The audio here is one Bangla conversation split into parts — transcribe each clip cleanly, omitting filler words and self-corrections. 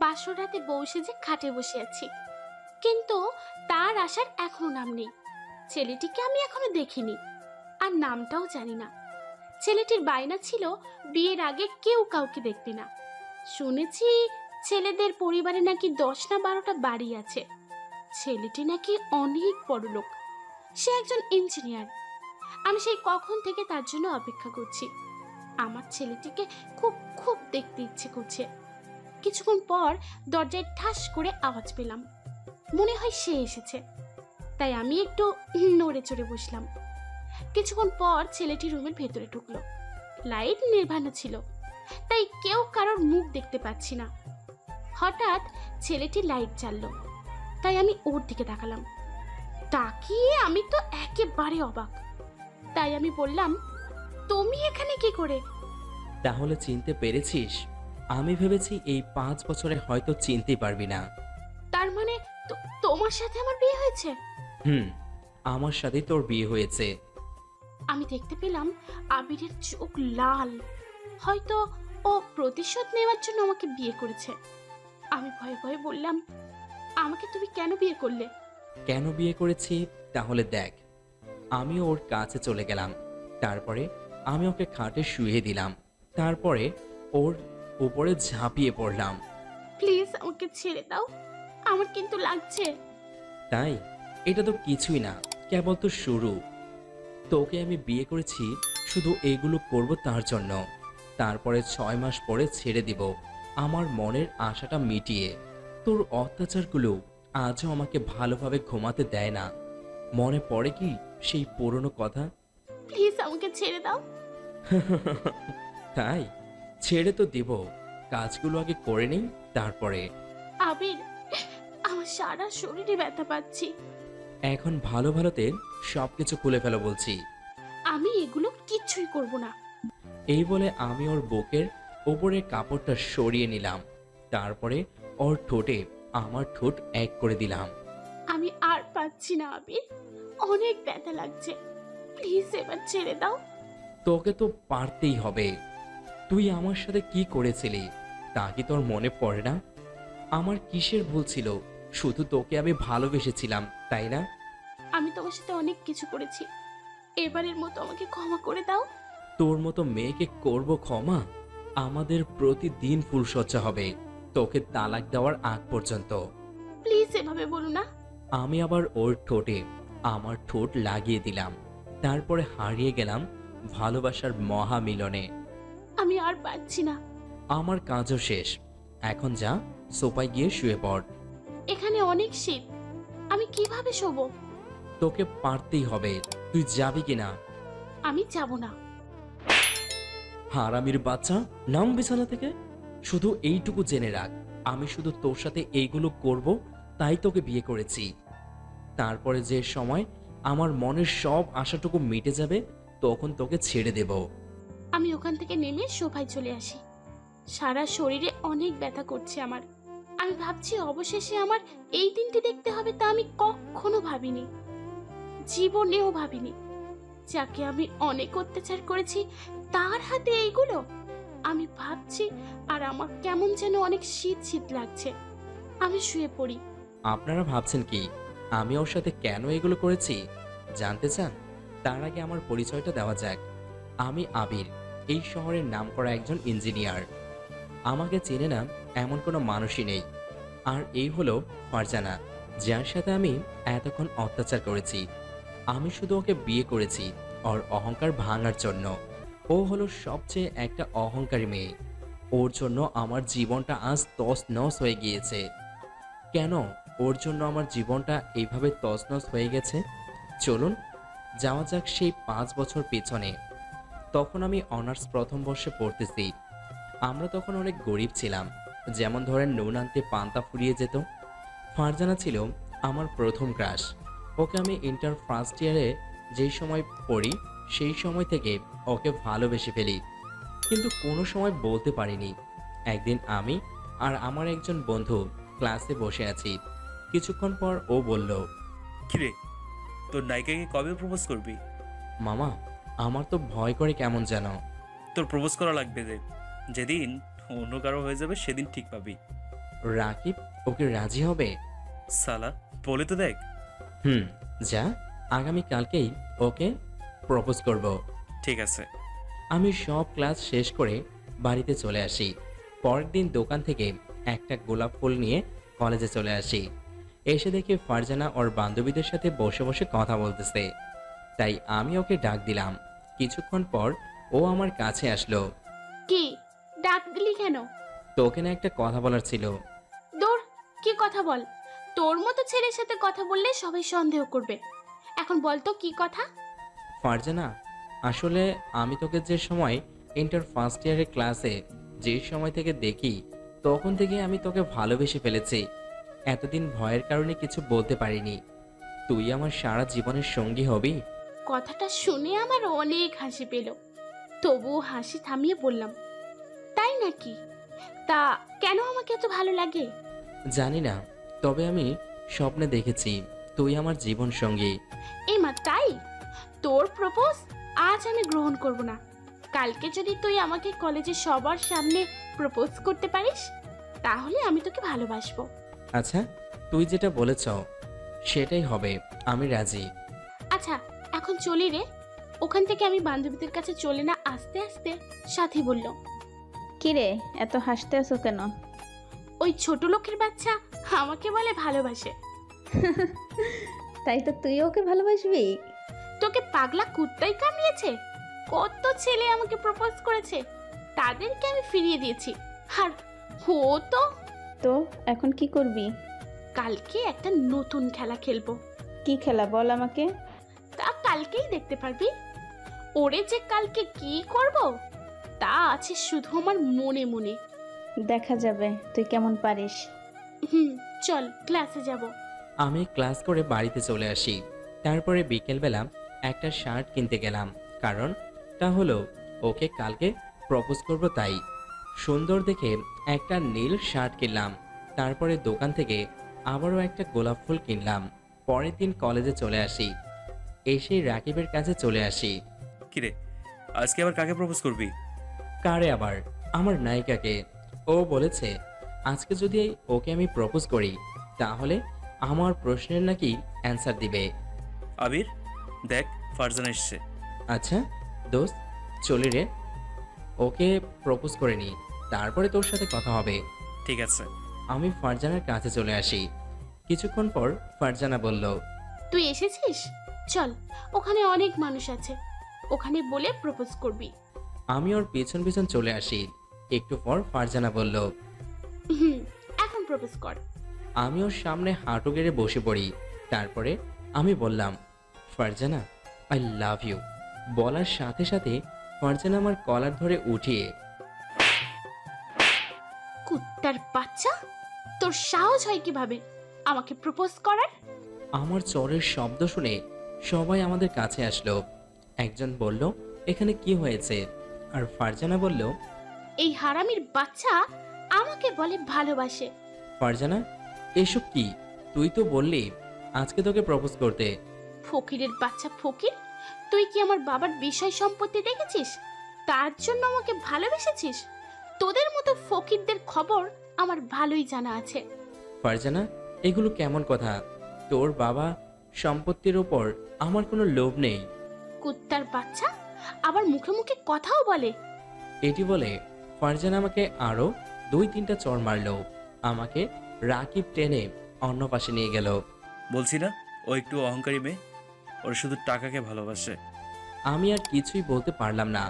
বাসর রাতে বউ সেজে খাটে বসে আছি, কিন্তু তার আসার এখনো নাম নেই। ছেলেটিকে আমি এখনো দেখিনি, আর নামটাও জানি না। ছেলেটির বায়না ছিল বিয়ের আগে কেউ কাউকে দেখবে না। শুনেছি ছেলেদের পরিবারে নাকি 10 না 12টা বাড়ি আছে। ছেলেটি নাকি অনেক বড় লোক, সে একজন ইঞ্জিনিয়ার। আমি সেই কখন থেকে তার জন্য অপেক্ষা করছি। আমার ছেলেটিকে খুব খুব দেখতে ইচ্ছে করছে। কিছুক্ষণ পর দরজায় ঠাস করে আওয়াজ পেলাম, মনে হয় সে এসেছে। তাই আমি একটু নড়ে চড়ে বসলাম। কিছুক্ষণ পর ছেলেটি রুমের ভেতরে ঢুকলো। লাইট নির্বাণ ছিল, তাই কেউ কারোর মুখ দেখতে পাচ্ছি না। হঠাৎ ছেলেটি লাইট জ্বাললো, তাই আমি ওর দিকে তাকালাম। তাকিয়ে আমি তো একেবারে অবাক। তাই আমি বললাম, তুমি এখানে কি করে? তাহলে চিনতে পেরেছিস? আমি ভেবেছি এই 5 বছরে হয়তো চিনতে পারবি না। তার মানে তোমার সাথে আমার বিয়ে হয়েছে? হুম, আমার সাথে তোর বিয়ে হয়েছে। আমি দেখতে পেলাম আবিরের চোখ লাল। হয়তো ও প্রতিশোধ নেওয়ার জন্য আমাকে বিয়ে করেছে। আমি ভয়ে ভয়ে বললাম, আমাকে তুমি কেন বিয়ে করলে? কেন বিয়ে করেছি তাহলে দেখ। আমি ওর কাছে চলে গেলাম, তারপরে আমি ওকে খাটে শুয়ে দিলাম, তারপরে ওর উপরে ঝাঁপিয়ে পড়লাম। প্লিজ আমাকে ছেড়ে দাও, আমার কিন্তু লাগছে। তাই? এটা তো কিছুই না, কেবল তো শুরু। তোকে আমি বিয়ে করেছি শুধু এগুলো করব তার জন্য। তারপরে 6 মাস পরে ছেড়ে দিব, আমার মনের আশাটা মিটিয়ে। তোর অত্যাচারগুলো আজও আমাকে ভালোভাবে ঘুমাতে দেয় না। মনে পড়ে কি সেই পুরনো কথা? প্লিজ আমাকে ছেড়ে দাও। তাই? ছেড়ে তো দিব, কাজগুলো আগে করে নেই তারপরে। আবির, আমার সারা শরীরে ব্যথা পাচ্ছি। এখন ভালো ভালোতে সবকিছু খুলে ফেলো বলছি। আমি এগুলো কিচ্ছুই করব না। এই বলে আমি ওর বুকের ওপরের কাপড়টা সরিয়ে নিলাম, তারপরে ওর ঠোঁটে আমার ঠোঁট এক করে দিলাম। আমি আর পাচ্ছি না আবির, অনেক ব্যথা লাগছে। প্লিজ এবার ছেড়ে দাও। তোকে তো পারতেই হবে। তুই আমার সাথে কি করেছিলি তা কি তোর মনে পড়ে না? আমার কিসের ভুল ছিল? শুধু তোকে আমি ভালোবেসেছিলাম, তাই না? আমি তোমার সাথে অনেক কিছু করেছি, এবারের মতো আমাকে ক্ষমা করে দাও। তোর মতো মেয়েকে করব ক্ষমা? আমাদের প্রতিদিন ফুলসজ্জা হবে, তোকে তালাক দেওয়ার আগ পর্যন্ত। প্লিজ এভাবে বলো না। আমি আবার ওর ঠোঁটে আমার ঠোঁট লাগিয়ে দিলাম, তারপরে হারিয়ে গেলাম ভালোবাসার মহামিলনে। আমি আর পাচ্ছি না। আমার কাজও শেষ, এখন যা সোফায় গিয়ে শুয়ে পড়। এখানে অনেক শীত, আমি কিভাবে শোবো? তোকে পারতেই হবে, তুই যাবি কিনা? আমি যাব না। হারামির বাচ্চা, নাম বিছানা থেকে। শুধু এইটুকু জেনে রাখ, আমি শুধু তোর সাথে এইগুলো করব তাই তোকে বিয়ে করেছি। তারপরে যে সময় আমার মনের সব আশাটুকু মিটে যাবে, তখন তোকে ছেড়ে দেব। আমি ওখান থেকে নেমে সোফায় চলে আসি। সারা শরীরে অনেক ব্যথা করছে আমার। আমি ভাবছি অবশেষে আমার এই দিনটি দেখতে হবে, তা আমি কখনো ভাবিনি, জীবনেও ভাবিনি। যাকে আমি অনেক অত্যাচার করেছি তার হাতে এইগুলো। আমি ভাবছি আর আমার কেমন যেন অনেক শীত শীত লাগছে। আমি শুয়ে পড়ি। আপনারা ভাবছেন কি আমি ওর সাথে কেন এগুলো করেছি? জানতে চান? তার আগে আমার পরিচয়টা দেওয়া যাক। আমি আবির, এই শহরের নামকরা একজন ইঞ্জিনিয়ার। আমাকে চেনে না এমন কোনো মানুষই নেই। আর এই হলো ফারজানা, যার সাথে আমি এতক্ষণ অত্যাচার করেছি। আমি শুধু ওকে বিয়ে করেছি ওর অহংকার ভাঙার জন্য। ও হলো সবচেয়ে একটা অহংকারী মেয়ে। ওর জন্য আমার জীবনটা আজ তছনছ হয়ে গিয়েছে। কেন ওর জন্য আমার জীবনটা এইভাবে তছনছ হয়ে গেছে? চলুন যাওয়া যাক সেই 5 বছর পেছনে। তখন আমি অনার্স প্রথম বর্ষে পড়তেছি। আমরা তখন অনেক গরিব ছিলাম, যেমন ধরেন নুন আনতে পান্তা ফুরিয়ে যেত। ফারজানা ছিল আমার প্রথম ক্রাশ। ওকে আমি ইন্টার ফার্স্ট ইয়ারে যেই সময় পড়ি সেই সময় থেকে ওকে ভালোবেসে ফেলি, কিন্তু কোনো সময় বলতে পারিনি। একদিন আমি আর আমার একজন বন্ধু ক্লাসে বসে আছি, কিছুক্ষণ পর ও বলল, কিরে, তোর নায়িকাকে কবে প্রপোজ করবি? মামা, আমার তো ভয় করে কেমন যেন। তোর প্রপোজ করা লাগবে যে, যেদিন অন্য কারো হয়ে যাবে সেদিন ঠিক পাবি। রাকিব ওকে রাজি হবে? সালা, বলে তো দেখ। হুম, যা, আগামীকালকেই ওকে প্রপোজ করব। ঠিক আছে। আমি সব ক্লাস শেষ করে বাড়িতে চলে আসি। পরের দিন দোকান থেকে একটা গোলাপ ফুল নিয়ে কলেজে চলে আসি। এসে দেখি ফারজানা ওর বান্ধবীদের সাথে বসে বসে কথা বলতেছে। তাই আমি ওকে ডাক দিলাম। কিছুক্ষণ পর ও আমার কাছে আসলো। কি ডাক দিলি কেন? তোকে না একটা কথা বলার ছিল। দূর, কি কথা বল। তোর মতো ছেলের সাথে কথা বললে সবাই সন্দেহ করবে। এখন বল তো কি কথা। ফারজানা, আসলে আমি তোকে যে সময় ইন্টার ফার্স্ট ইয়ারের ক্লাসে যে সময় থেকে দেখি, তখন থেকে আমি তোকে ভালোবেসে ফেলেছি। এতদিন ভয়ের কারণে কিছু বলতে পারিনি। তুই আমার সারা জীবনের সঙ্গী হবি? কথাটা শুনে আমার অনেক হাসি পেল। তবুও হাসি থামিয়ে বললাম, তাই নাকি? তা কেন আমাকে এত ভালো লাগে? জানি না, তবে আমি স্বপ্নে দেখেছি তুই আমার জীবন সঙ্গী। মা, তাই? তোর প্রপোজ আজ আমি গ্রহণ করব না। কালকে যদি তুই আমাকে কলেজে সবার সামনে প্রপোজ করতে পারিস, তাহলে আমি তোকে ভালোবাসবো। আচ্ছা, তুই যেটা বলেছ সেটাই হবে, আমি রাজি। আচ্ছা, এখন চলি রে। ওখান থেকে আমি বান্ধবীদের কাছে চলে না আস্তে আস্তে সাথী বলল, কিরে, এত হাসতে আছো কেন? ওই ছোট লোকের বাচ্চা আমাকে বলে ভালোবাসে। তাই তো তুই ওকে ভালোবাসবি? তোকে পাগলা কুত্তাই কামড়িয়েছে। কত ছেলে আমাকে প্রপোজ করেছে, তাদেরকে আমি ফিরিয়ে দিয়েছি। আর ও তো তো এখন কি করবি? কালকে একটা নতুন খেলা খেলবো। কি খেলা বল আমাকে। তা কালকেই দেখতে পারবি। ওরে যে কালকে কি করব তা আছে শুধু আমার মনে মনে। দেখা যাবে তুই কেমন পারিস। হুম, চল ক্লাসে যাব। আমি ক্লাস করে বাড়িতে চলে আসি। তারপরে বিকেলবেলা একটা শার্ট কিনতে গেলাম, কারণ তা হলো ওকে কালকে প্রপোজ করব। তাই সুন্দর দেখে একটা নীল শার্ট কিনলাম। তারপরে দোকান থেকে আবারও একটা গোলাপ ফুল কিনলাম। পরের দিন কলেজে চলে আসি। এসে রাকিবের কাছে চলে আসি। কিরে, আজকে আবার কাকে প্রপোজ করবি? কারে আবার? আমার নায়িকাকে। ও বলেছে আজকে যদি ওকে আমি প্রপোজ করি তাহলে আমার প্রশ্নের নাকি অ্যান্সার দিবে। আবির, দেখ ফারজানা এসছে। আচ্ছা দোস্ত, চলি রে, ওকে প্রপোজ করে নি, তারপরে তোর সাথে কথা হবে। ঠিক আছে। আমি ফারজানার কাছে চলে আসি। কিছুক্ষণ পর ফারজানা বলল, তুই এসেছিস? চল, ওখানে অনেক মানুষ আছে, ওখানে বলে প্রপোজ করবি। আমি ওর পিছন পিছন চলে আসি। একটু পর ফারজানা বলল, হুম, এখন প্রপোজ কর। আমি ওর সামনে হাঁটু গেড়ে বসে পড়ি। তারপরে আমি বললাম, ফারজানা, আই লাভ ইউ। বলার সাথে সাথে ফারজানা আমার কলার ধরে উঠিয়ে, কুত্তার বাচ্চা, তোর সাহস হয় কিভাবে আমাকে প্রপোজ করার? আমার চরের শব্দ শুনে সবাই আমাদের কাছে আসলো। একজন বলল, এখানে কি হয়েছে? আর ফারজানা বলল, এই হারামির বাচ্চা আমাকে বলে ভালোবাসে। ফারজানা, এসব কি? তুই তো বললি আজকে তোকে প্রপোজ করতে। ফকিরের বাচ্চা ফকির, তুই কি আমার বাবার বিষয় সম্পত্তি দেখেছিস? তার জন্য আমাকে ভালোবেসেছিস? তোদের মতো ফকিরদের খবর আমার ভালোই জানা আছে। ফারজানা, এগুলো কেমন কথা? তোর বাবা সম্পত্তির ওপর আমার কোনো লোভ নেই। কুত্তার বাচ্চা আবার মুখে মুখে কথাও বলে। এটি বলে ফারজানা আমাকে আরো 2-3টা চড় মারলো। আমাকে রাকিব টেনে অন্য পাশে নিয়ে গেল। বলছি না, ও একটু অহংকারী মেয়ে, ওর শুধু টাকাকে ভালোবাসে। আমি আর কিছুই বলতে পারলাম না।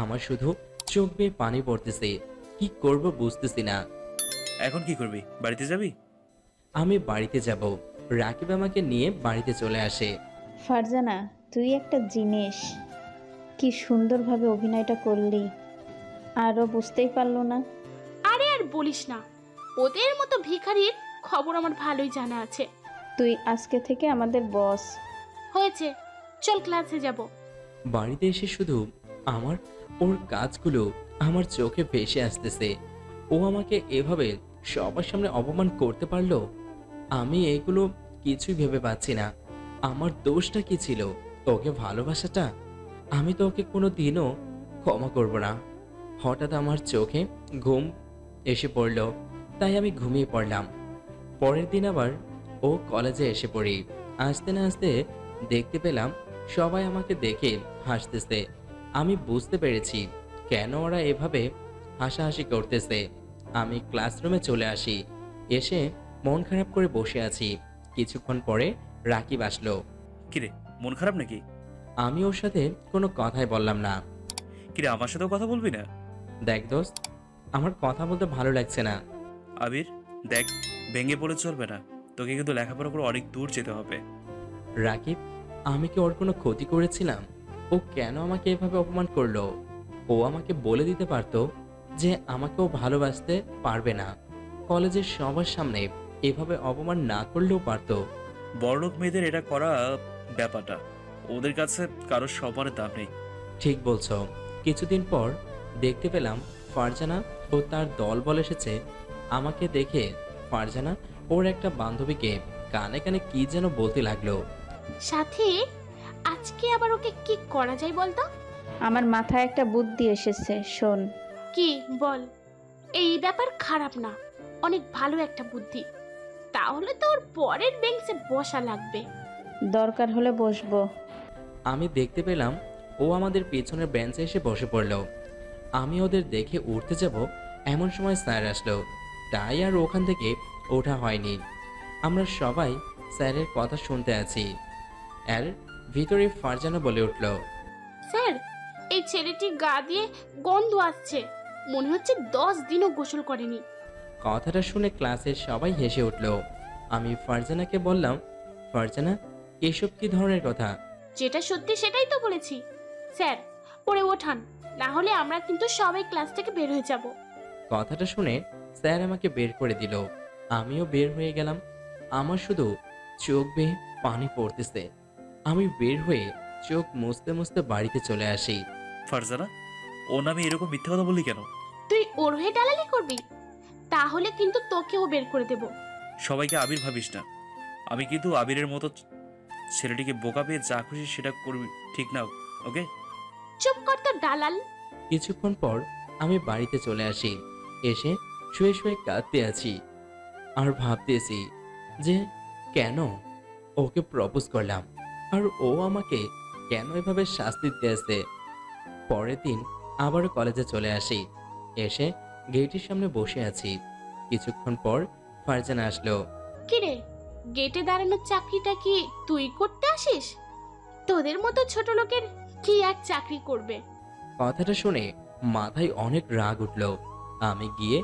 আমার শুধু চোখ বেয়ে পানি পড়তেছে। কি করব বুঝতেছি না। এখন কি করবি? বাড়িতে যাবি? আমি বাড়িতে যাব। রাকিব আমাকে নিয়ে বাড়িতে চলে আসে। ফারজানা, তুই একটা জিনিস। কি সুন্দরভাবে অভিনয়টা করলি, আরও বুঝতেই পারলো না। আরে আর বলিস না, ওদের মতো ভিখারির খবর আমার ভালোই জানা আছে। তুই আজকে থেকে আমাদের বস। হয়েছে, চল ক্লাসে যাব। বাড়িতে এসে শুধু ওর কাজগুলো আমার চোখে ভেসে আসতেছে। ও আমাকে এভাবে সবার সামনে অপমান করতে পারলো। আমি এগুলো কিছুই ভেবে পাচ্ছি না। আমার দোষটা কি ছিল? ওকে ভালোবাসাটা? আমি তো ওকে কোনো দিনও ক্ষমা করব না। হঠাৎ আমার চোখে ঘুম এসে পড়ল। তাই আমি ঘুমিয়ে পড়লাম। পরের দিন আবার ও কলেজে এসে পড়ি। আসতে না আসতে দেখতে পেলাম সবাই আমাকে দেখে হাসতেছে। আমি বুঝতে পেরেছি কেন ওরা এভাবে হাসাহাসি করতেছে। আমি ক্লাসরুমে চলে আসি। এসে মন খারাপ করে বসে আছি। কিছুক্ষণ পরে রাকিব আসলো। কিরে, মন খারাপ নাকি? আমি ওর সাথে কোনো কথাই বললাম না। কিরে, আমার সাথেও কথা বলবি না? দেখ দোস্ত, আমার কথা বলতে ভালো লাগছে না। আবির, দেখ, ভেঙে পড়ে চলবে না। তোকে কিন্তু লেখাপড়া করে অনেক দূর যেতে হবে। রাকিব, আমি কি ওর কোনো ক্ষতি করেছিলাম? ও কেন আমাকে এভাবে অপমান করলো? ও আমাকে বলে দিতে পারতো যে আমাকে ও ভালোবাসতে পারবে না। কলেজের সবার সামনে এভাবে অপমান না করলেও পারতো। বড়লোক মেয়েদের এটা করা ব্যাপারটা, ওদের কাছে কারোর সম্মানের দাম নেই। ঠিক বলছো। কিছুদিন পর দেখতে পেলাম ফারজানা ও তার দলবল এসেছে। আমাকে দেখে ফারজানা ওর একটা বান্ধবীকে কানে কানে কি যেন বলতে লাগলো। সাথে আজকে আবার ওকে কি করা যায় বলতো? আমার মাথায় একটা বুদ্ধি এসেছে, শোন। কি বল? এই ব্যাপার খারাপ না, অনেক ভালো একটা বুদ্ধি। তাহলে তো ওর পরের বেঞ্চে বসা লাগবে। দরকার হলে বসবো। আমি দেখতে পেলাম ও আমাদের পেছনের বেঞ্চে এসে বসে পড়ল। আমি ওদের দেখে উঠতে যাব, এমন সময় স্যার আসলো। তাই আর ওখান থেকে ওঠা হয়নি। আমরা সবাই স্যারের কথা শুনতে আছি। এর ভিতরে ফারজানা বলে উঠল, স্যার, এই ছেলেটি গা দিয়ে গন্ধ আসছে, মনে হচ্ছে 10 দিনও গোসল করেনি। কথাটা শুনে ক্লাসের সবাই হেসে উঠল। আমি ফারজানাকে বললাম, ফারজানা, এসব কি ধরনের কথা? যেটা সত্যি সেটাই তো বলেছি। স্যার, পরে ওঠান, না হলে আমরা কিন্তু সবাই ক্লাস থেকে বের হয়ে যাব। কথাটা শুনে স্যার আমাকে বের করে দিল। আমিও বের হয়ে গেলাম। আমার শুধু চোখ বেয়ে পানি পড়তেছে। আমি বের হয়ে চোখ মুছতে মুছতে বাড়িতে চলে আসি। ফারজানা, ও নামে এরকম মিথ্যা কথা বললি কেন? তুই ওর হয়ে দালালি করবি? তাহলে কিন্তু তোকেও বের করে দেব। সবাইকে আবির ভাবিস না। আমি কিন্তু আবিরের মতো ছেলেটিকে বোকা পেয়ে যা খুশি সেটা করবি, ঠিক না? ওকে? চুপ কর তো দালাল। কিছুক্ষণ পর আমি বাড়িতে চলে আসি। এসে শুয়ে শুয়ে কাঁদতে আছি আর ভাবতেছি যে কেন ওকে প্রপোজ করলাম আর ও আমাকে কেন এভাবে শাস্তি দিয়েছে। পরের দিন আবারও কলেজে চলে আসি। এসে গেটের সামনে বসে আছি। কিছুক্ষণ পর ফারজানা আসলো। কিরে, গেটে দাঁড়ানোর চাকরিটা কি তুই করতে আসিস? তোদের মতো ছোট লোকের কি আর চাকরি করবে? কথাটা শুনে মাথায় অনেক রাগ উঠল। আমি গিয়ে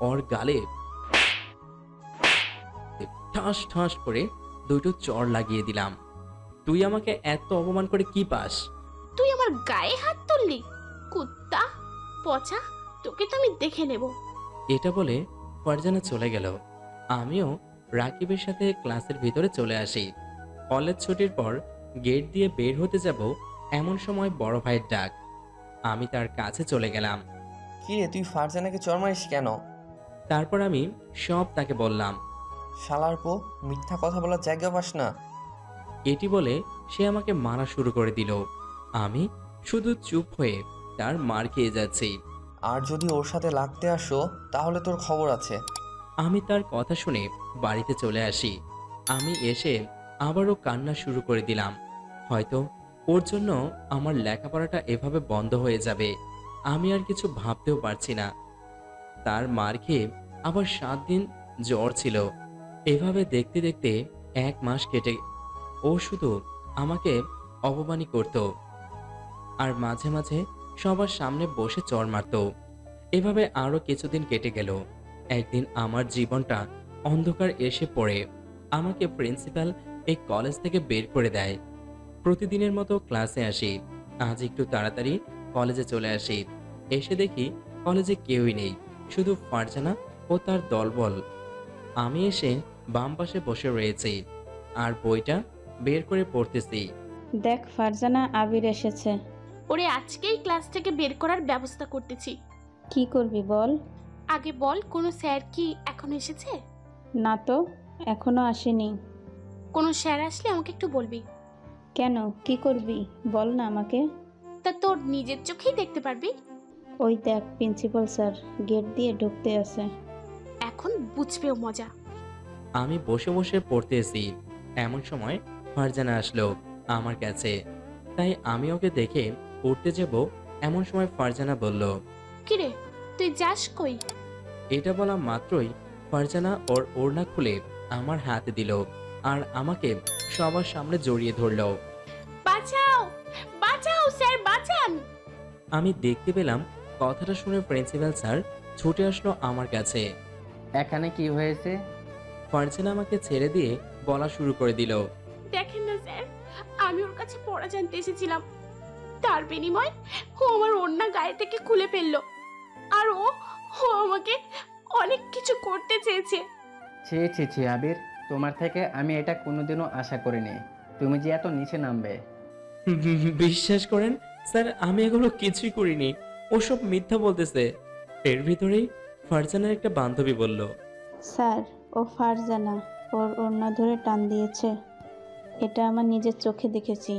ওর গালে ঠাস ঠাস করে দুটো চড় লাগিয়ে দিলাম। তুই আমাকে এত অপমান করে কি পাস? তুই আমার গায়ে হাত তুললি? কুত্তা পচা, তোকে তো আমি দেখে নেব। এটা বলে ফারজানা চলে গেল। আমিও রাকিবের সাথে ক্লাসের ভিতরে চলে আসি। কলেজ ছুটির পর গেট দিয়ে বের হতে যাব, এমন সময় বড় ভাইয়ের ডাক। আমি তার কাছে চলে গেলাম। কি রে, তুই ফারজানাকে চড় মারিস কেন? তারপর আমি সব তাকে বললাম। শালার পো, মিথ্যা কথা বলার জায়গা পাস না। এটি বলে সে আমাকে মারা শুরু করে দিল। আমি শুধু চুপ হয়ে তার মার খেয়ে যাচ্ছি। আর যদি ওর সাথে লাগতে আসো তাহলে তোর খবর আছে। আমি তার কথা শুনে বাড়িতে চলে আসি। আমি এসে আবারও কান্না শুরু করে দিলাম। হয়তো ওর জন্য আমার লেখাপড়াটা এভাবে বন্ধ হয়ে যাবে, আমি আর কিছু ভাবতেও পারছি না। তার মার খেয়ে আবার 7 দিন জ্বর ছিল। এভাবে দেখতে দেখতে 1 মাস কেটে। ও শুধু আমাকে অপমানই করত আর মাঝে মাঝে সবার সামনে বসে চড় মারত। এভাবে আরও কিছুদিন কেটে গেল। একদিন আমার জীবনটা অন্ধকার এসে পড়ে। আমাকে প্রিন্সিপাল এই কলেজ থেকে বের করে দেয়। প্রতিদিনের মতো ক্লাসে আসি। আজ একটু তাড়াতাড়ি কলেজে চলে আসি। এসে দেখি কলেজে কেউই নেই, শুধু ফারজানা ও তার দলবল। আমি এসে বাম পাশে বসে রয়েছি আর বইটা বের করে পড়তেছি। দেখ ফারজানা, আবির এসেছে। ওরে আজকেই ক্লাস থেকে বের করার ব্যবস্থা করতেছি। কি করবি বল? আগে বল, কোনো স্যার কি এখন এসেছে? না তো, এখনো আসেনি। কোনো স্যার আসলে আমাকে একটু বলবি। কেন, কি করবি বল না আমাকে। তা তোর নিজের চোখেই দেখতে পারবি। ওই দেখ, প্রিন্সিপাল স্যার গেট দিয়ে ঢুকতে আছে। এখন বুঝবেও মজা। আমি বসে বসে পড়তেছি, এমন সময় ফারজানা আসলো আমার কাছে। তাই আমি ওকে দেখে উঠতে যাব, এমন সময় ফারজানা বলল, কিরে তুই যাস কই? এটা বলা মাত্রই ফারজানা ওর ওড়না খুলে আমার হাতে দিল আর আমাকে সবার সামনে জড়িয়ে ধরলো। বাঁচাও বাঁচাও স্যার, বাঁচান। আমি দেখতে পেলাম কথাটা শুনে প্রিন্সিপাল স্যার ছুটে আসলো আমার কাছে। এখানে কি হয়েছে? ফারজানা আমাকে ছেড়ে দিয়ে বলা শুরু করে দিল, দেখেন না স্যার, আমি ওর কাছে পড়া জানতে এসেছিলাম, তার বিনিময় ও আমার ওড়না গায়ে থেকে খুলে ফেললো। আর ও ও আমাকে অনেক কিছু করতে চেয়েছে। ছি ছি ছি আবির, তোমার থেকে আমি এটা কোনোদিনও আশা করিনি, তুমি যে এত নিচে নামবে। বিশ্বাস করেন স্যার, আমি এগুলো কিছুই করিনি, ওসব মিথ্যা বলতেছে। এর ভিতরেই ফারজানার একটা বান্ধবী বলল, স্যার, ও ফারজানা ওর ওড়না ধরে টান দিয়েছে, এটা আমার নিজের চোখে দেখেছি।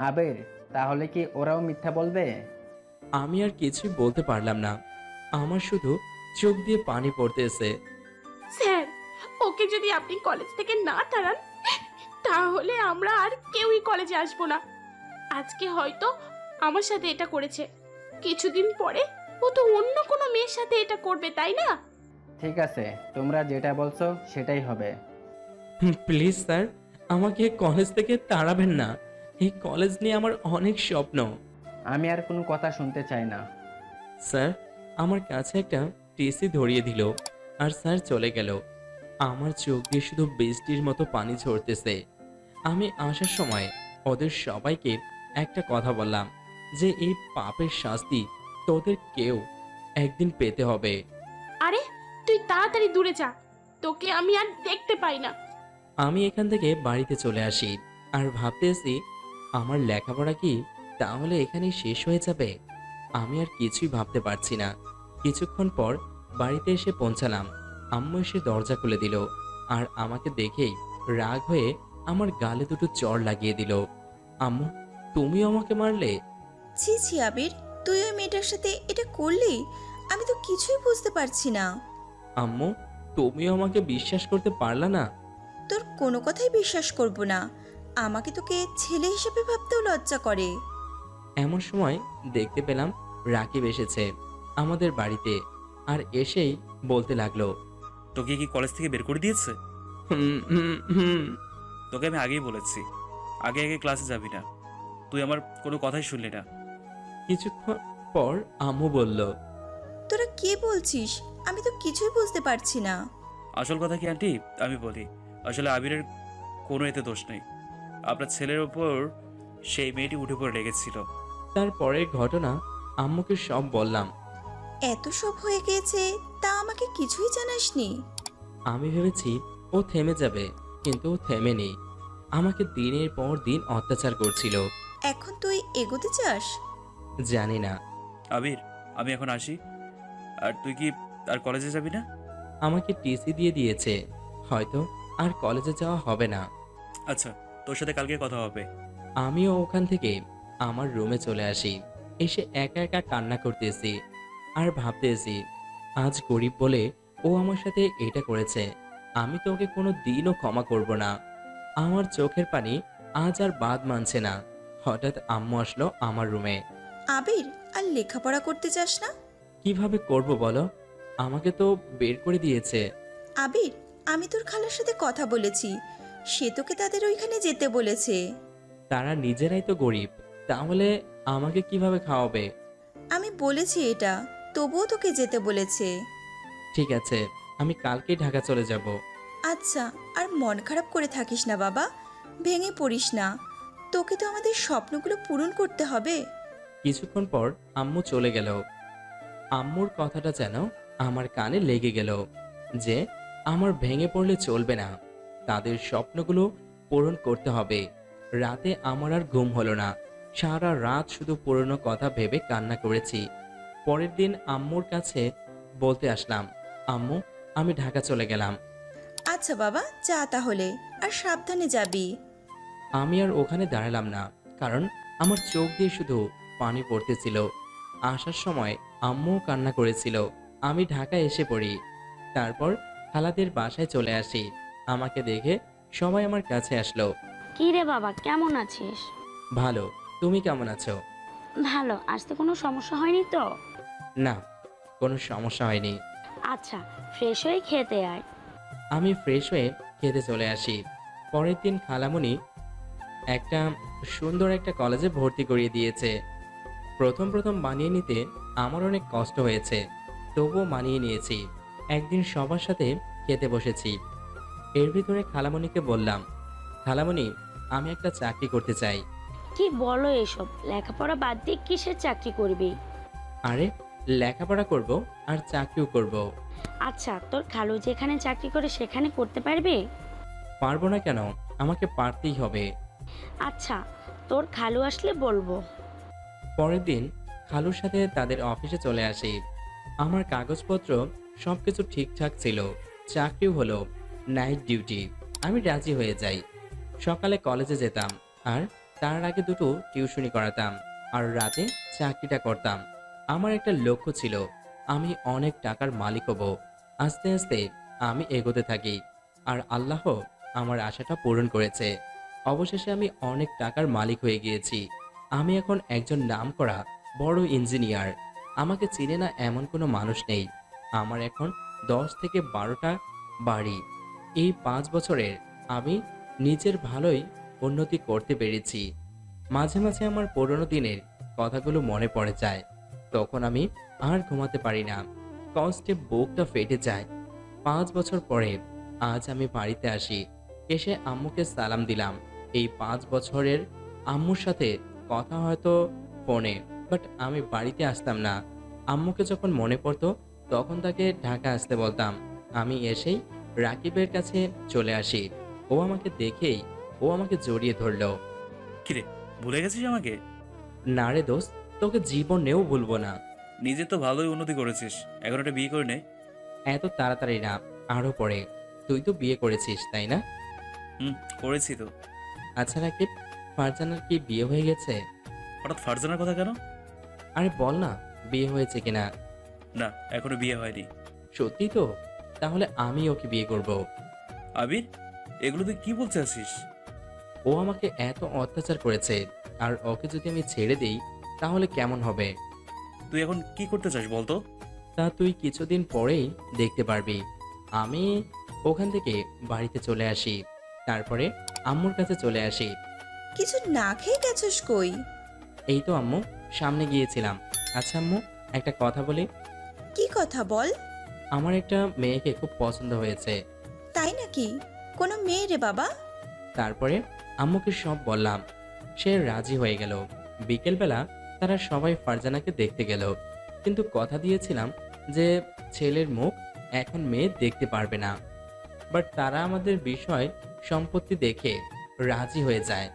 আবির, তাহলে কি ওরাও মিথ্যা বলবে? আমি আর কিছুই বলতে পারলাম না, আমার শুধু চোখ দিয়ে পানি পড়তেছে। স্যার, ওকে যদি আপনি কলেজ থেকে না তাড়ান তাহলে আমরা আর কেউই কলেজে আসবো না। আজকে হয়তো আমার সাথে এটা করেছে, কিছুদিন পরে ও তো অন্য কোনো মেয়ের সাথে এটা করবে, তাই না? ঠিক আছে, তোমরা যেটা বলছো সেটাই হবে। প্লিজ স্যার, আমাকে কলেজ থেকে তাড়াবেন না, এই কলেজ নিয়ে আমার অনেক স্বপ্ন। আমি আর কোনো কথা শুনতে চাই না। স্যার আমার কাছে একটা টিসি ধরিয়ে দিল আর স্যার চলে গেল। আমার চোখ দিয়ে শুধু বৃষ্টির মতো পানি ঝরতেছে। আমি আসার সময় ওদের সবাইকে একটা কথা বললাম যে এই পাপের শাস্তি তোদের কেউ একদিন পেতে হবে। আরে তুই তাড়াতাড়ি দূরে যা, তোকে আমি আর দেখতে পাই না। আমি এখান থেকে বাড়িতে চলে আসি আর ভাবতেছি আমার লেখাপড়া কি তাহলে এখানেই শেষ হয়ে যাবে? আমি আর কিছুই ভাবতে পারছি না। কিছুক্ষণ পর বাড়িতে এসে পৌঁছালাম। আম্মু এসে দরজা খুলে দিল আর আমাকে দেখেই রাগ হয়ে আমার গালে দুটো চড় লাগিয়ে দিল। আম্মু, তুমিও আমাকে মারলে? ছি ছি আবির, তুই ওই মেয়েটার সাথে এটা করলি? আমি তো কিছুই বুঝতে পারছি না। আম্মু, তুমিও আমাকে বিশ্বাস করতে পারলা না? তোর কোনো কথাই বিশ্বাস করব না। আমাকে তোকে ছেলে হিসেবে ভাবতেও লজ্জা করে। এমন সময় দেখতে পেলাম রাকিব এসেছে আমাদের বাড়িতে আর এসেই বলতে লাগলো, তোকে কি কলেজ থেকে বের করে দিয়েছে? হুম হুম হুম। তোকে আমি আগেই বলেছি, আগে আগে ক্লাসে যাবি না। তুই আমার কোনো কথাই শুনলি না। কিছুক্ষণ পর আম্মু বলল, তোরা কি বলছিস? আমি তো কিছুই বুঝতে পারছি না। আসল কথা কি আন্টি, আমি বলি, আসলে আবিরের কোনো এতে দোষ নেই। আপনার ছেলের ওপর সেই মেয়েটি উঠে পড়ে লেগেছিল। তারপরের ঘটনা আম্মুকে সব বললাম। এত সব হয়ে গিয়েছে তা আমাকে কিছুই জানাসনি। আমি ভেবেছি ও থেমে যাবে, কিন্তু ও থেমেনি। আমাকে দিনের পর দিন অত্যাচার করছিল। এখন তুই এগোতে চাস? জানি না। আবির, আমি এখন আসি। আর তুই কি আর কলেজে যাবি না? আমাকে টিসি দিয়ে দিয়েছে, হয়তো আর কলেজে যাওয়া হবে না। আচ্ছা, তোর সাথে কালকে কথা হবে। আমিও ওখান থেকে আমার রুমে চলে আসি। এসে একা একা কান্না করতেছি আর ভাবতেছি আজ গরিব বলে ও আমার সাথে এটা করেছে। আমি তো ওকে কোনো দিনও ক্ষমা করব না। আমার চোখের পানি আজ আর বাদ মানছে না। হঠাৎ আম্মু আসলো আমার রুমে। আবির, আর লেখাপড়া করতে চাস না? কিভাবে করব বলো? আমাকে তো বের করে দিয়েছে। আবির, আমি তোর খালার সাথে কথা বলেছি, সে তোকে তাদের ওইখানে যেতে বলেছে। তারা নিজেরাই তো গরিব, তাহলে আমাকে কিভাবে খাওয়াবে? আমি বলেছি এটা, তবুও তোকে যেতে বলেছে। ঠিক আছে, আমি কালকেই ঢাকা চলে যাব। আচ্ছা, আর মন খারাপ করে থাকিস না বাবা, ভেঙে পড়িস না। তোকে তো আমাদের স্বপ্নগুলো পূরণ করতে হবে। কিছুক্ষণ পর আম্মু চলে গেল। আম্মুর কথাটা যেন আমার কানে লেগে গেল যে আমার ভেঙে পড়লে চলবে না, তাদের স্বপ্নগুলো পূরণ করতে হবে। রাতে আমার আর ঘুম হলো না। সারা রাত শুধু পুরনো কথা ভেবে কান্না করেছি। পরের দিন আম্মুর কাছে বলতে আসলাম, আম্মু, আমি ঢাকা চলে গেলাম। আচ্ছা বাবা, যা তাহলে, আর সাবধানে যাবি। আমি আর ওখানে দাঁড়ালাম না, কারণ আমার চোখ দিয়ে শুধু পানি পড়তেছিল। আসার সময় আম্মুও কান্না করেছিল। আমি ঢাকায় এসে পড়ি। তারপর খালাদের বাসায় চলে আসি। আমাকে দেখে সবাই আমার কাছে আসলো। কি রে বাবা, কেমন আছিস? ভালো, তুমি কেমন আছো? ভালো। আসতে কোনো সমস্যা হয়নি তো? না, কোনো সমস্যা হয়নি। আচ্ছা, ফ্রেশ হয়ে খেতে আয়। আমি ফ্রেশ হয়ে খেতে চলে আসি। পরের দিন খালামণি একটা সুন্দর একটা কলেজে ভর্তি করিয়ে দিয়েছে। প্রথম প্রথম মানিয়ে নিতে আমার অনেক কষ্ট হয়েছে, তবুও মানিয়ে নিয়েছি। একদিন সবার সাথে খেতে বসেছি। এর ভিতরে খালামণিকে বললাম, খালামণি, আমি একটা চাকরি করতে চাই। কি বলো এসব? লেখাপড়া বাদ দিয়ে কিসের চাকরি করবি? আরে, লেখাপড়া করব আর চাকরিও করব। আচ্ছা, তোর খালু যেখানে চাকরি করে সেখানে করতে পারবি? পারবো না কেন? আমাকে পারতেই হবে। আচ্ছা, তোর খালু আসলে বলবো। পরের দিন খালুর সাথে তাদের অফিসে চলে আসি। আমার কাগজপত্র সবকিছু ঠিকঠাক ছিল, চাকরিও হলো, নাইট ডিউটি। আমি রাজি হয়ে যাই। সকালে কলেজে যেতাম আর তার আগে দুটো টিউশনি করাতাম আর রাতে চাকরিটা করতাম। আমার একটা লক্ষ্য ছিল, আমি অনেক টাকার মালিক হব। আস্তে আস্তে আমি এগোতে থাকি আর আল্লাহ আমার আশাটা পূরণ করেছে। অবশেষে আমি অনেক টাকার মালিক হয়ে গিয়েছি। আমি এখন একজন নামকরা বড় ইঞ্জিনিয়ার। আমাকে চিনে না এমন কোনো মানুষ নেই। আমার এখন 10 থেকে 12টা বাড়ি। এই 5 বছরের আমি নিজের ভালোই উন্নতি করতে পেরেছি। মাঝে মাঝে আমার পুরনো দিনের কথাগুলো মনে পড়ে যায়। তখন আমি আর ঘুমাতে পারি না, কষ্টে বুকটা ফেটে যায়। 5 বছর পরে আজ আমি বাড়িতে আসি। এসে আম্মুকে সালাম দিলাম। এই 5 বছরের আম্মুর সাথে কথা হয়তো ফোনে, বাট আমি বাড়িতে আসতাম না। আম্মুকে যখন মনে পড়তো তখন তাকে ঢাকা আসতে বলতাম। আমি এসেই রাকিবের কাছে চলে আসি। ও আমাকে দেখেই ও আমাকে জড়িয়ে ধরলো। কিরে, ভুলে গেছিস আমাকে? না রে দোস্ত, তোকে জীবনেও ভুলবো না। নিজে তো ভালোই উন্নতি করেছিস, এখন একটা বিয়ে করে নে। এত তাড়াতাড়ি না, আরো পরে। তুই তো বিয়ে করেছিস তাই না? হুম, করেছি তো। আচ্ছা রাকিব, ফারজানার কি বিয়ে হয়ে গেছে? হঠাৎ ফারজানার কথা কেন? আরে বল না, বিয়ে হয়েছে কিনা। না, এখনো বিয়ে হয়নি। সত্যি তো? তাহলে আমি ওকে বিয়ে করব। আবির, এগুলো তুই কি বলতে আসিস? ও আমাকে এত অত্যাচার করেছে, আর ওকে যদি আমি ছেড়ে দেই তাহলে কেমন হবে? তুই এখন কি করতে চাস বলতো? তা তুই কিছুদিন পরেই দেখতে পারবি। আমি ওখান থেকে বাড়িতে চলে আসি, তারপরে আম্মুর কাছে চলে আসি। কিছু না খেয়ে গেছিস কই? এই তো আম্মু, সামনে গিয়েছিলাম। আচ্ছা আম্মু, একটা কথা বলি। কি কথা বল। আমার একটা মেয়েকে খুব পছন্দ হয়েছে। তাই নাকি? কোনো মেয়ে রে বাবা? তারপরে আম্মুকে সব বললাম। সে রাজি হয়ে গেল। বিকেলবেলা তারা সবাই ফারজানাকে দেখতে গেল, কিন্তু কথা দিয়েছিলাম যে ছেলের মুখ এখন মেয়ে দেখতে পারবে না। বাট তারা আমাদের বিষয় সম্পত্তি দেখে রাজি হয়ে যায়।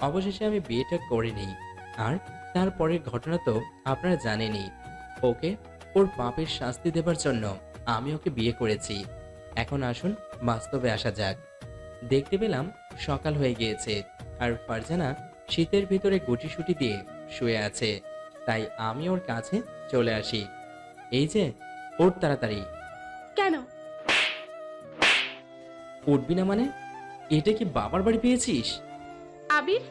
অবশেষে আমি বিয়েটা করে নিই। আর তারপরের ঘটনা তো আপনারা জানেনই। ওকে ওর পাপের শাস্তি দেবার জন্য আমি ওকে বিয়ে করেছি। এখন আসুন বাস্তবে আসা যাক। দেখতে পেলাম সকাল হয়ে গিয়েছে আর ফারজানা শীতের ভিতরে গুটিসুটি দিয়ে শুয়ে আছে। তাই আমি ওর কাছে চলে আসি। এই যে, ওর তাড়াতাড়ি। কেন? উঠবি না মানে? এটা কি বাবার বাড়ি পেয়েছিস? আবির,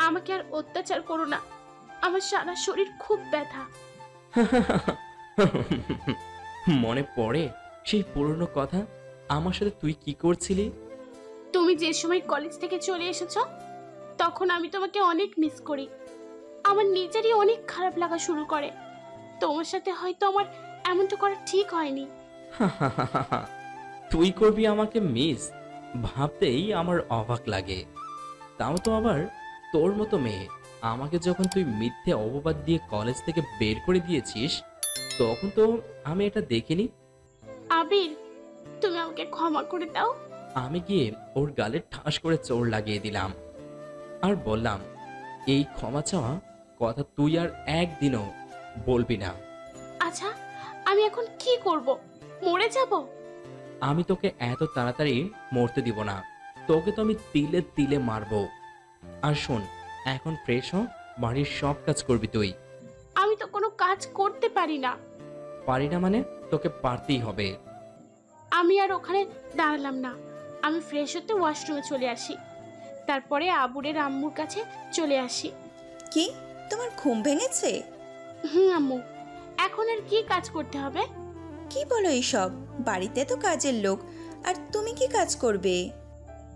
আমাকে আর অত্যাচার করো না। আমার সারা শরীর খুব ব্যথা। মনে পড়ে সেই পুরনো কথা, আমার সাথে তুই কি করছিলি? তুমি যে সময় কলেজ থেকে চলে এসেছো তখন আমি তোমাকে অনেক মিস করি। আমার নিজেরই অনেক খারাপ লাগা শুরু করে। তোমার সাথে হয়তো আমার এমনটা করা ঠিক হয়নি। তুই করবি আমাকে মিস, ভাবতেই আমার অবাক লাগে। তাও তো আবার তোর মতো মেয়ে। আমাকে যখন তুই মিথ্যে অপবাদ দিয়ে কলেজ থেকে বের করে দিয়েছিস তখন তো আমি এটা দেখিনি। আবির, তুমি আমাকে ক্ষমা করে দাও। আমি গিয়ে ওর গালে ঠাস করে চোর লাগিয়ে দিলাম আর বললাম, এই ক্ষমা চাওয়া কথা তুই আর একদিনও বলবি না। আচ্ছা, আমি এখন কি করব? মরে যাব? আমি তোকে এত তাড়াতাড়ি মরতে দিব না। তোকে তো আমি তিলে তিলে মারবো। আর শোন, এখন ফ্রেশ হ, বাড়ির সব কাজ করবি তুই। আমি তো কোনো কাজ করতে পারি না। পারি না মানে? তোকে পারতেই হবে। আমি আর ওখানে দাঁড়ালাম না, আমি ফ্রেশ হতে ওয়াশরুমে চলে আসি। তারপরে আবুরের আম্মুর কাছে চলে আসি। কি, তোমার ঘুম ভেঙেছে? আম্মু, এখন আর কি কাজ করতে হবে? কি বলো এইসব? বাড়িতে তো কাজের লোক, আর তুমি কি কাজ করবে?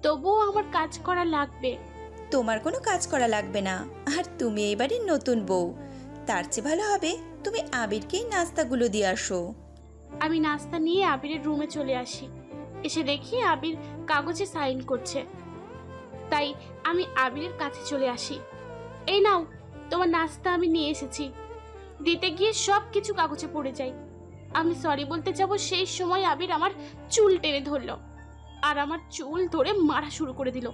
তবুও আমার কাজ করা লাগবে। তোমার কোনো কাজ করা লাগবে না, আর তুমি এই বাড়ির নতুন বউ। তার চেয়ে ভালো হবে তুমি আবিরকেই নাস্তাগুলো দিয়ে আসো। আমি নাস্তা নিয়ে আবিরের রুমে চলে আসি। এসে দেখি আবির কাগজে সাইন করছে। তাই আমি আবিরের কাছে চলে আসি। এই নাও, তোমার নাস্তা আমি নিয়ে এসেছি। দিতে গিয়ে সব কিছু কাগজে পড়ে যায়। আমি সরি বলতে যাব, সেই সময় আবির আমার চুল টেনে ধরলো আর আমার চুল ধরে মারা শুরু করে দিল।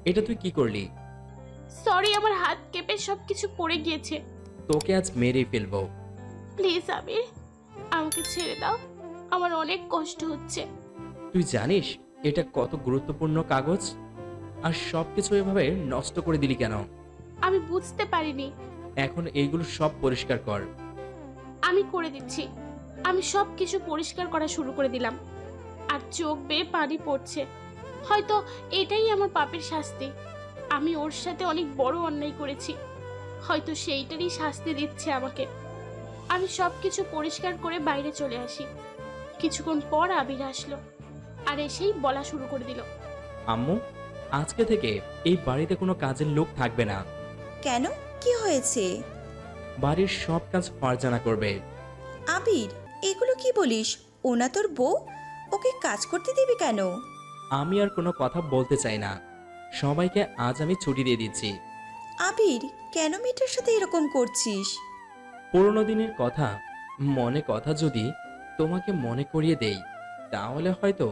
এটা তুই কি করলি? সরি, আমার হাত কেঁপে সব কিছু পড়ে গিয়েছে। তোকে আজ মেরেই ফেলবো। প্লিজ আবির, আমাকে ছেড়ে দাও, আমার অনেক কষ্ট হচ্ছে। তুই জানিস এটা কত গুরুত্বপূর্ণ কাগজ? আর সবকিছু এভাবে নষ্ট করে দিলি কেন? আমি বুঝতে পারিনি। এখন এইগুলো সব পরিষ্কার কর। আমি করে দিচ্ছি। আমি সব কিছু পরিষ্কার করা শুরু করে দিলাম, আর চোখ বেয়ে পানি পড়ছে। হয়তো এটাই আমার পাপের শাস্তি। আমি ওর সাথে অনেক বড় অন্যায় করেছি, হয়তো সেইটারই শাস্তি দিচ্ছে আমাকে। আমি সব কিছু পরিষ্কার করে বাইরে চলে আসি। কিছুক্ষণ পর আবির আসলো আর এসেই বলা শুরু করে দিল। আম্মু, আজকে থেকে এই বাড়িতে কোনো কাজের লোক থাকবে না। কেন, কি হয়েছে? বাড়ির সব কাজ ফারজানা করবে। আবির, এগুলো কি বলিস? ওনা তোর বউ, ওকে কাজ করতে দিবি কেন? আমি আর কোনো কথা বলতে চাই না। সবাইকে আজ আমি ছুটি দিয়ে দিচ্ছি। আবির, কেন মেয়েটার সাথে এরকম করছিস? পুরোনো দিনের কথা, কথা যদি তোমাকে মনে করিয়ে দেই, তাহলে হয়তো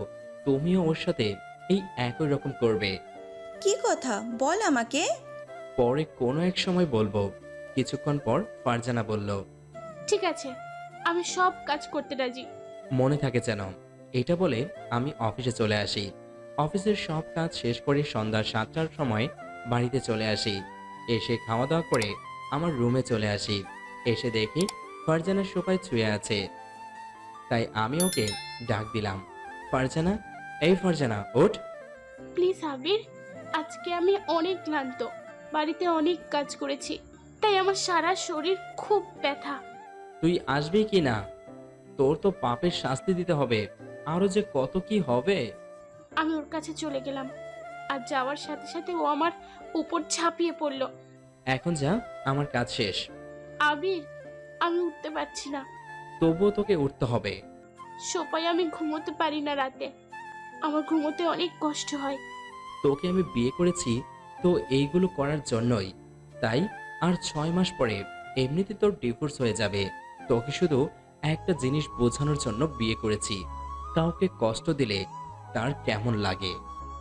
তুমিও ওর সাথে এই একই রকম করবে। কি কথা বল আমাকে। পরে কোনো এক সময় বলবো। কিছুক্ষণ পর ফারজানা বলল, ঠিক আছে, আমি সব কাজ করতে রাজি। মনে থাকে যেন। এটা বলে আমি অফিসে চলে আসি। অফিসের সব কাজ শেষ করে সন্ধ্যা 7টার সময় বাড়িতে চলে আসি। এসে খাওয়া দাওয়া করে আমার রুমে চলে আসি। এসে দেখি ফারজানা সোফায় শুয়ে আছে। তাই আমি ওকে ডাক দিলাম, ফারজানা, এই ফারজানা, ওঠ। প্লিজ আবির, আজকে আমি অনেক ক্লান্ত, বাড়িতে অনেক কাজ করেছি, তাই আমার সারা শরীর খুব ব্যথা। তুই আসবি কি না? তোর তো পাপের শাস্তি দিতে হবে। আরো যে কত কি হবে। আমি ওর কাছে চলে গেলাম, আর যাওয়ার সাথে সাথে ও আমার উপর ঝাঁপিয়ে পড়ল। এখন যা, আমার কাজ শেষ। আবির, আমি উঠতে পারছি না। তবুও তোকে উঠতে হবে। সোফায় আমি ঘুমোতে পারি না রাতে, আমার ঘুমোতে অনেক কষ্ট হয়। তোকে আমি বিয়ে করেছি তো এইগুলো করার জন্যই। তাই আর 6 মাস পরে এমনিতে তোর ডিভোর্স হয়ে যাবে। তোকে শুধু একটা জিনিস বোঝানোর জন্য বিয়ে করেছি, কাউকে কষ্ট দিলে তার কেমন লাগে।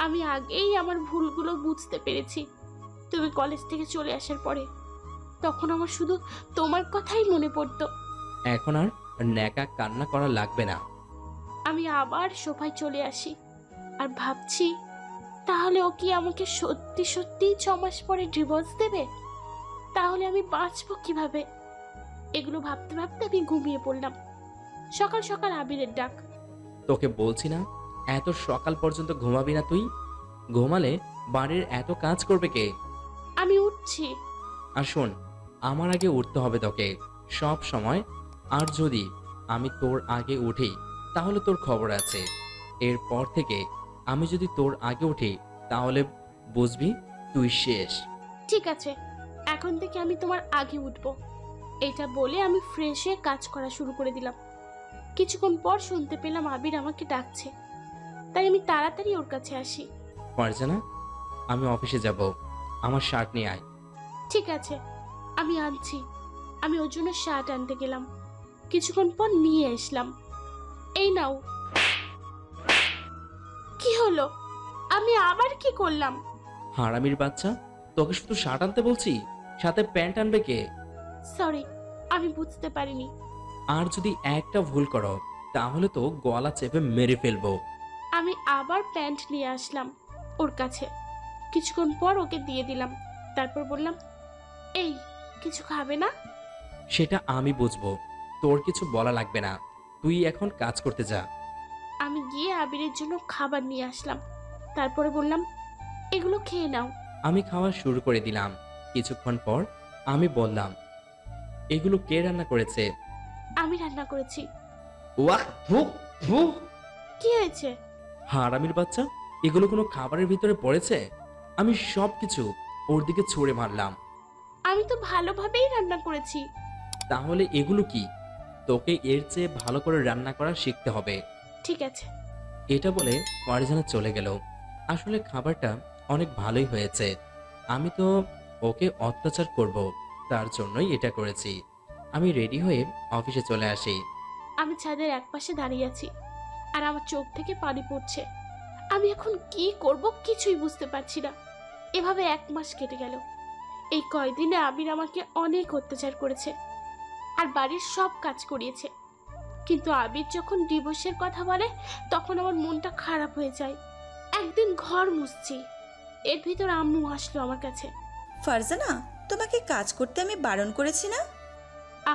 আমি আগেই আমার ভুলগুলো বুঝতে পেরেছি। তুমি কলেজ থেকে চলে আসার পরে তখন আমার শুধু তোমার কথাই মনে পড়তো। এখন আর ন্যাকা কান্না করা লাগবে না। আমি আবার সোফায় চলে আসি আর ভাবছি, তাহলে ও কি আমাকে সত্যি সত্যি 6 মাস পরে ডিভোর্স দেবে? তাহলে আমি বাঁচবো কিভাবে? এগুলো ভাবতে ভাবতে আমি ঘুমিয়ে পড়লাম। সকাল সকাল আবিরের ডাক। তোকে বলছি না এত সকাল পর্যন্ত ঘুমাবি না তুই? ঘুমালে বাড়ির এত কাজ করবে কে? আমি উঠছি। আর শোন, আমার আগে উঠতে হবে তোকে সব সময়। আর যদি আমি তোর আগে উঠি তাহলে তোর খবর আছে। এরপর থেকে আমি যদি তোর আগে উঠি তাহলে বুঝবি তুই শেষ। ঠিক আছে, এখন থেকে আমি তোমার আগে উঠবো। এটা বলে আমি ফ্রেশ হয়ে কাজ করা শুরু করে দিলাম। কিছুক্ষণ পর শুনতে পেলাম আবির আমাকে ডাকছে, তাই আমি তাড়াতাড়ি ওর কাছে আসি। ফারজানা, আমি অফিসে যাব, আমার শার্ট নিয়ে আয়। ঠিক আছে, আমি আনছি। আমি ওর জন্য শার্ট আনতে গেলাম। কিছুক্ষণ পর নিয়ে আসলাম। এই নাও। কি হলো? আমি আবার কি করলাম? হারামির বাচ্চা, তোকে শুধু শার্ট আনতে বলছি, সাথে প্যান্ট আনবে কে? সরি, আমি বুঝতে পারিনি। আর যদি একটা ভুল করো তাহলে তো গলা চেপে মেরে ফেলবো। আমি আবার প্যান্ট নিয়ে আসলাম ওর কাছে। কিছুক্ষণ পর ওকে দিয়ে দিলাম। তারপর বললাম, এই কিছু খাবে না? সেটা আমি বুঝবো, তোর কিছু বলা লাগবে না। তুই এখন কাজ করতে যা। আমি গিয়ে আবিরের জন্য খাবার নিয়ে আসলাম। তারপরে বললাম, এগুলো খেয়ে নাও। আমি খাওয়া শুরু করে দিলাম। কিছুক্ষণ পর আমি বললাম, এগুলো কে রান্না করেছে? আমি রান্না করেছি। ওয়াহ, ধু ধু। কি হয়েছে? হারামির বাচ্চা, এগুলো কোনো খাবারের ভিতরে পড়েছে? আমি সব কিছু ওর দিকে ছুঁড়ে মারলাম। আমি তো ভালোভাবেই রান্না করেছি। তাহলে এগুলো কি? তোকে এর চেয়ে ভালো করে রান্না করা শিখতে হবে। ঠিক আছে। এটা বলে ফারজানা চলে গেল। আসলে খাবারটা অনেক ভালোই হয়েছে। আমি তো ওকে অত্যাচার করব, তার জন্যই এটা করেছি। আমি রেডি হয়ে অফিসে চলে আসি। আমি ছাদের একপাশে দাঁড়িয়ে আছি আর আমার চোখ থেকে পানি পড়ছে। আমি এখন কি করব কিছুই বুঝতে পারছি না। এভাবে 1 মাস কেটে গেল। এই কয়দিনে আবির আমাকে অনেক অত্যাচার করেছে আর বাড়ির সব কাজ করিয়েছে। কিন্তু আবির যখন ডিভোর্সের কথা বলে তখন আমার মনটা খারাপ হয়ে যায়। একদিন ঘর মুছছি, এর ভিতর আম্মু আসলো আমার কাছে। ফারজানা, তোমাকে কাজ করতে আমি বারণ করেছি না?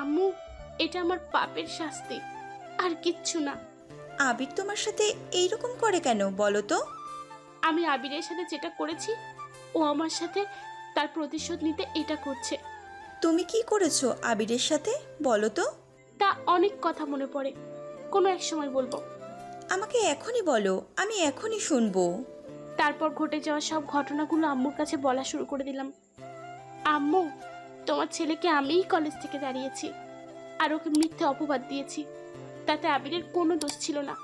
আম্মু, এটা আমার পাপের শাস্তি, আর কিচ্ছু না। আবির তোমার সাথে এইরকম করে কেন বলো তো? আমি আবিরের সাথে যেটা করেছি, ও আমার সাথে তার প্রতিশোধ নিতে এটা করছে। তুমি কি করেছো আবিরের সাথে বলো তো? তা অনেক কথা মনে পড়ে, কোনো এক সময় বলবো। আমাকে এখনই বলো, আমি এখনই শুনবো। তারপর ঘটে যাওয়া সব ঘটনাগুলো আম্মুর কাছে বলা শুরু করে দিলাম। আম্মু, তোমার ছেলেকে আমিই কলেজ থেকে দাঁড়িয়েছি আর ওকে মিথ্যে অপবাদ দিয়েছি। তাতে আবিরের কোনো দোষ ছিল না।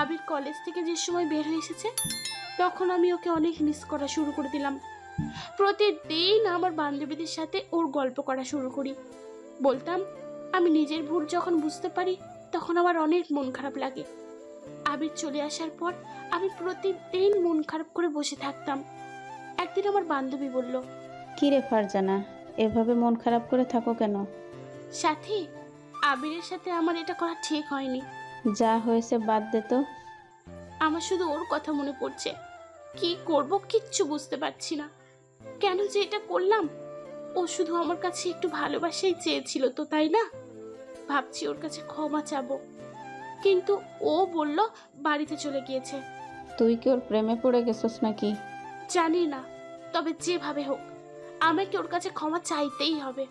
আবির কলেজ থেকে যে সময় বের হয়ে এসেছে তখন আমি ওকে অনেক মিস করা শুরু করে দিলাম। প্রতিদিন আমার বান্ধবীদের সাথে ওর গল্প করা শুরু করি। বলতাম, আমি নিজের ভুল যখন বুঝতে পারি তখন আমার অনেক মন খারাপ লাগে। আবির চলে আসার পর আমি প্রতিদিন মন খারাপ করে বসে থাকতাম। একদিন আমার বান্ধবী বলল, কি রে ফারজানা, এভাবে মন খারাপ করে থাকো কেন? সাথী, আবিরের সাথে আমার এটা করা ঠিক হয়নি। যা হয়েছে বাদ দে তো। আমার শুধু ওর কথা মনে পড়ছে। কি করব কিচ্ছু বুঝতে পারছি না। কেন যে এটা করলাম? ও শুধু আমার কাছে একটু ভালোবাসাই চেয়েছিল তো, তাই না? ভাবছি ওর কাছে ক্ষমা চাবো, কিন্তু ও বলল বাড়িতে চলে গিয়েছে। তুই কি ওর প্রেমে পড়ে গেছস নাকি? জানি না, তবে যেভাবে হোক আমাকে ওর কাছে ক্ষমা চাইতেই হবে।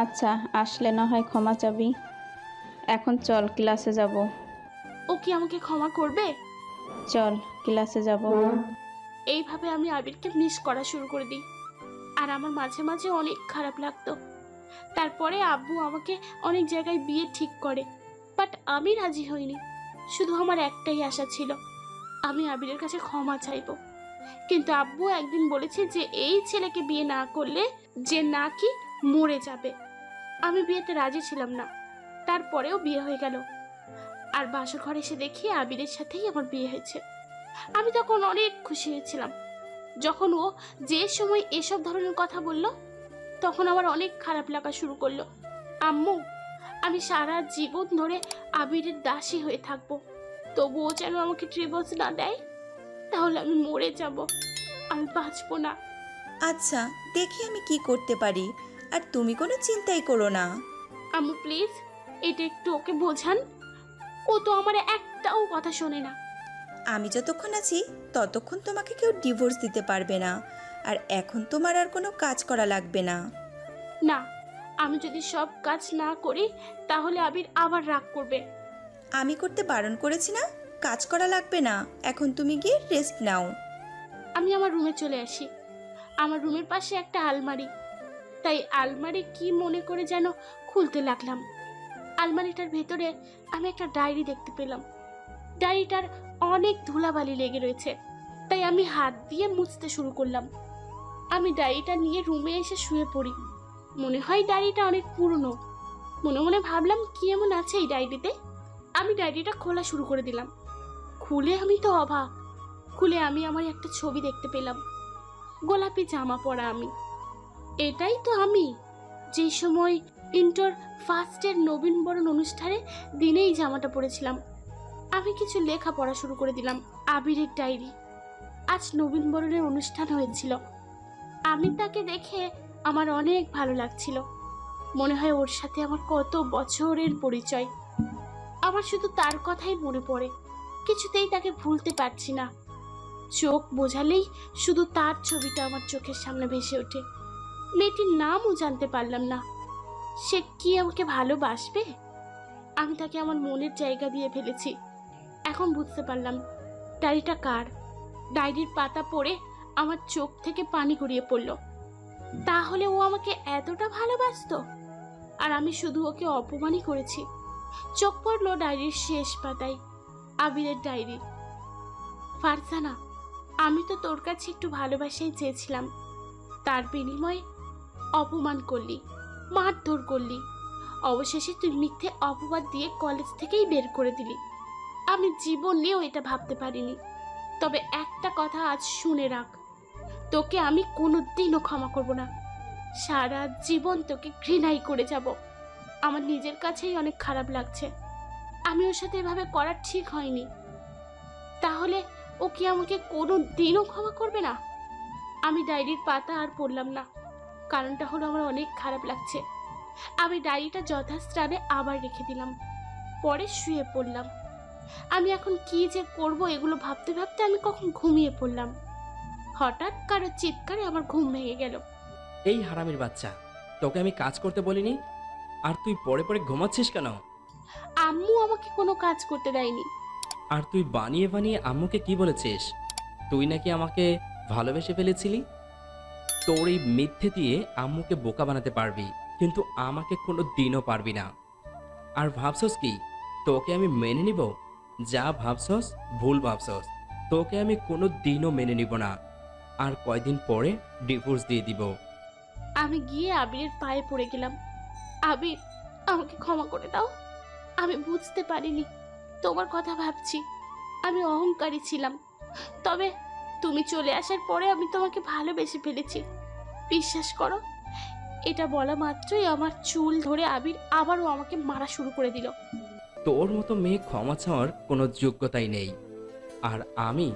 আচ্ছা, আসলে না হয় ক্ষমা চাবি। এখন চল, ক্লাসে যাব। ও কি আমাকে ক্ষমা করবে? চল, ক্লাসে যাব। এইভাবে আমি আবিরকে মিস করা শুরু করে দিই আর আমার মাঝে মাঝে অনেক খারাপ লাগতো। তারপরে আব্বু আমাকে অনেক জায়গায় বিয়ে ঠিক করে, বাট আমি রাজি হইনি। শুধু আমার একটাই আশা ছিল, আমি আবিরের কাছে ক্ষমা চাইবো। কিন্তু আব্বু একদিন বলেছে যে এই ছেলেকে বিয়ে না করলে যে নাকি মরে যাবে। আমি বিয়েতে রাজি ছিলাম না, তারপরেও বিয়ে হয়ে গেল। আর বাসর ঘরে এসে দেখি আবিরের সাথেই আমার বিয়ে হয়েছে। আমি তখন অনেক খুশি হয়েছিলাম। যখন ও যে সময় এসব ধরনের কথা বলল তখন আমার অনেক খারাপ লাগা শুরু করলো। আম্মু, আমি সারা জীবন ধরে আবিরের দাসী হয়ে থাকবো, তবুও যেন আমাকে ডিভোর্স না দেয়, তাহলে আমি মরে যাব, আমি বাঁচবো না। আচ্ছা, দেখি আমি কি করতে পারি। আর তুমি কোনো চিন্তাই করো না। আম্মু প্লিজ, এটা একটু ওকে বোঝান। ও তো আমার একটাও কথা শোনে না। আমি যতক্ষণ আছি ততক্ষণ তোমাকে কেউ ডিভোর্স দিতে পারবে না। আর এখন তোমার আর কোনো কাজ করা লাগবে না। না, আমি যদি সব কাজ না করি তাহলে আবির আবার রাগ করবে। আমি করতে বারণ করেছি না? কাজ করা লাগবে না, এখন তুমি গিয়ে রেস্ট নাও। আমি আমার রুমে চলে আসি। আমার রুমের পাশে একটা আলমারি, তাই আলমারি কি মনে করে যেন খুলতে লাগলাম। আলমারিটার ভেতরে আমি একটা ডায়েরি দেখতে পেলাম। ডায়েরিটার অনেক ধুলাবালি লেগে রয়েছে, তাই আমি হাত দিয়ে মুছতে শুরু করলাম। আমি ডায়েরিটা নিয়ে রুমে এসে শুয়ে পড়ি। মনে হয় ডায়েরিটা অনেক পুরনো। মনে মনে ভাবলাম, কি এমন আছে এই ডায়েরিতে? আমি ডায়েরিটা খোলা শুরু করে দিলাম। খুলে আমি তো অবাক। খুলে আমি আমার একটা ছবি দেখতে পেলাম। গোলাপি জামা পরা আমি। এটাই তো আমি যে সময় ইন্টার ফার্স্টের নবীনবরণ অনুষ্ঠানে দিনেই জামাটা পরেছিলাম। আমি কিছু লেখা পড়া শুরু করে দিলাম। আবিরের ডায়েরি। আজ নবীনবরণের অনুষ্ঠান হয়েছিল। আমি তাকে দেখে আমার অনেক ভালো লাগছিল। মনে হয় ওর সাথে আমার কত বছরের পরিচয়। আমার শুধু তার কথাই মনে পড়ে। কিছুতেই তাকে ভুলতে পারছি না। চোখ বোঝালেই শুধু তার ছবিটা আমার চোখের সামনে ভেসে ওঠে। মেয়েটির নামও জানতে পারলাম না। সে কি আমাকে ভালোবাসবে? আমি তাকে আমার মনের জায়গা দিয়ে ফেলেছি। এখন বুঝতে পারলাম ডায়েরিটা কার। ডায়েরির পাতা পড়ে আমার চোখ থেকে পানি গড়িয়ে পড়ল। তাহলে ও আমাকে এতটা ভালোবাসতো, আর আমি শুধু ওকে অপমানই করেছি। চোখ পড়লো ডায়েরির শেষ পাতায়, আবিরের ডায়েরি। ফারজানা, আমি তো তোর কাছে একটু ভালোবাসাই চেয়েছিলাম, তার বিনিময়ে অপমান করলি, মারধর করলি। অবশেষে তুই মিথ্যে অপবাদ দিয়ে কলেজ থেকেই বের করে দিলি। আমি জীবন নিয়েও এটা ভাবতে পারিনি। তবে একটা কথা আজ শুনে রাখ, তোকে আমি কোনোদিনও ক্ষমা করব না। সারা জীবন তোকে ঘৃণাই করে যাব। আমার নিজের কাছেই অনেক খারাপ লাগছে। আমি ওর সাথে এভাবে করা ঠিক হয়নি। তাহলে ও কি আমাকে কোনোদিনও ক্ষমা করবে না? আমি ডায়েরির পাতা আর পড়লাম না। কারণটা হলো আমার অনেক খারাপ লাগছে। আমি ডায়েরিটা যথাস্থানে আবার রেখে দিলাম। পরে শুয়ে পড়লাম। আমি এখন কি যে করব এগুলো ভাবতে ভাবতে আমি কখন ঘুমিয়ে পড়লাম। হঠাৎ কারো চিৎকারে আমার ঘুম ভেঙে গেল। এই হারামির বাচ্চা, তোকে আমি কাজ করতে বলিনি, আর তুই পরে পরে ঘুমাচ্ছিস কেন? আম্মু আমাকে কোনো কাজ করতে দেয়নি। আর তুই বানিয়ে বানিয়ে আম্মুকে কি বলেছিস? তুই নাকি আমাকে ভালোবেসে ফেলেছিলি। তোর এই মিথ্যে দিয়ে আম্মুকে বোকা বানাতে পারবি, কিন্তু আমাকে কোনো দিনও পারবি না। আর ভাবছস কি তোকে আমি মেনে নিব? যা ভাবছস ভুল ভাবছস। তোকে আমি কোনো দিনও মেনে নিব না। আর কয়দিন পরে ডিভোর্স দিয়ে দিব। আমি গিয়ে আবিরের পায়ে পড়ে গেলাম। আবির, আমাকে ক্ষমা করে দাও। আমি বুঝতে পারিনি তোমার কথা ভাবছি। আমি অহংকারী ছিলাম। তবে তুমি চলে আসার পরে আমি তোমাকে ভালোবেসে ফেলেছি। বিশ্বাস করো, এটা বলা মাত্রই আমার চুল ধরে আবির আবারও আমাকে মারা শুরু করে দিল। তোর মতো মেয়ে ক্ষমা চাওয়ার কোনো যোগ্যতাই নেই। আর আমি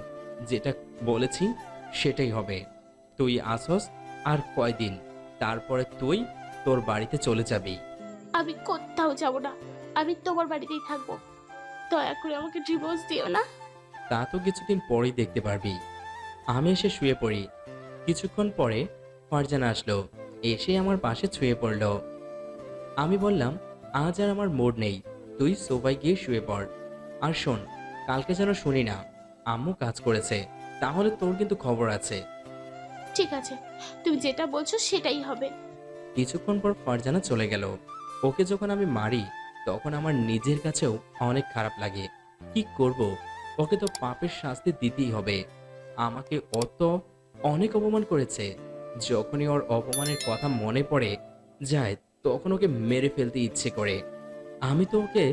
যেটা বলেছি সেটাই হবে। তুই আসস আর কয়দিন, তারপরে তুই তোর বাড়িতে চলে যাবি। আমি কোথাও যাব না। আমি তোমার বাড়িতেই থাকবো। দয়া করে আমাকে ডিভোর্স দিও না। তা তো কিছুদিন পরেই দেখতে পারবি। আমি এসে শুয়ে পড়ি। কিছুক্ষণ পরে ফারজানা আসলো, এসে আমার পাশে শুয়ে পড়ল। আমি বললাম, আজ আর আমার মুড নেই, তুই সোফায় গিয়ে শুয়ে পড়। আর শোন, কালকে যেন শুনি না আম্মু কাজ করেছে, তাহলে তোর কিন্তু খবর আছে। ঠিক আছে, তুমি যেটা বলছো সেটাই হবে। কিছুক্ষণ পর ফারজানা চলে গেল। ওকে যখন আমি মারি তখন আমার নিজের কাছেও অনেক খারাপ লাগে। কি করব, ওকে তো পাপের শাস্তি দিতেই হবে। আমাকে অনেক অপমান করেছে। যখনই ওর অপমানের কথা মনে পড়ে যায় তখন ওকে মেরে ফেলতে ইচ্ছে করে। আমি তো ওকে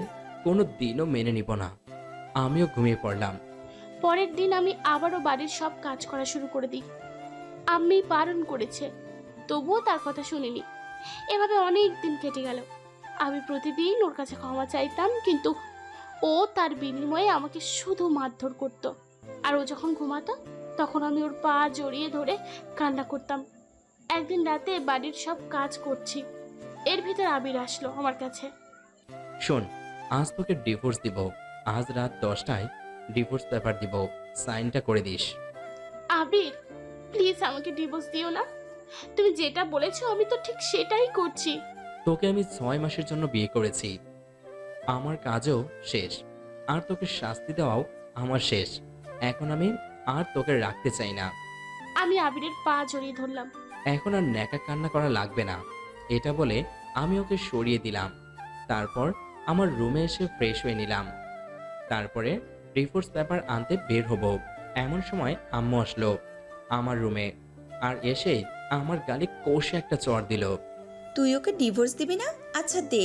কোনো দিনও মেনে নিব না। আমিও ঘুমিয়ে পড়লাম। পরের দিন আমি আবারও বাড়ির সব কাজ করা শুরু করে দিই। আম্মি বারণ করেছে, তবুও তার কথা শুনিনি। এভাবে অনেক দিন কেটে গেল। আমি প্রতিদিন ওর কাছে ক্ষমা চাইতাম, কিন্তু ও তার বিনিময়ে আমাকে শুধু মারধর করত। আর ও যখন ঘুমাতো তখন আমি ওর পা জড়িয়ে ধরে কান্না করতাম। একদিন রাতে বাড়ির সব কাজ করছি, এর ভিতর আবির আসলো আমার কাছে। শোন, আজ তোকে ডিভোর্স দিব। আজ রাত 10টায় ডিভোর্স পেপার দিব, সাইনটা করে দিস। আবির, প্লিজ আমাকে ডিভোর্স দিও না। তুমি যেটা বলেছো আমি তো ঠিক সেটাই করছি। তোকে আমি 6 মাসের জন্য বিয়ে করেছি। আমার কাজও শেষ, আর তোকে শাস্তি দেওয়াও আমার শেষ। এখন আমি আর তোকে রাখতে চাই না। আমি আবিরের পা জড়িয়ে ধরলাম। এখন আর ন্যাকা কান্না করা লাগবে না, এটা বলে আমি ওকে সরিয়ে দিলাম। তারপর আমার রুমে এসে ফ্রেশ হয়ে নিলাম। তারপরে ডিভোর্স পেপার আনতে বের হব। এমন সময় আম্মু আসলো আমার রুমে, আর এসেই আমার গালে কষে একটা চড় দিল। তুই ওকে ডিভোর্স দিবি না? আচ্ছা দে,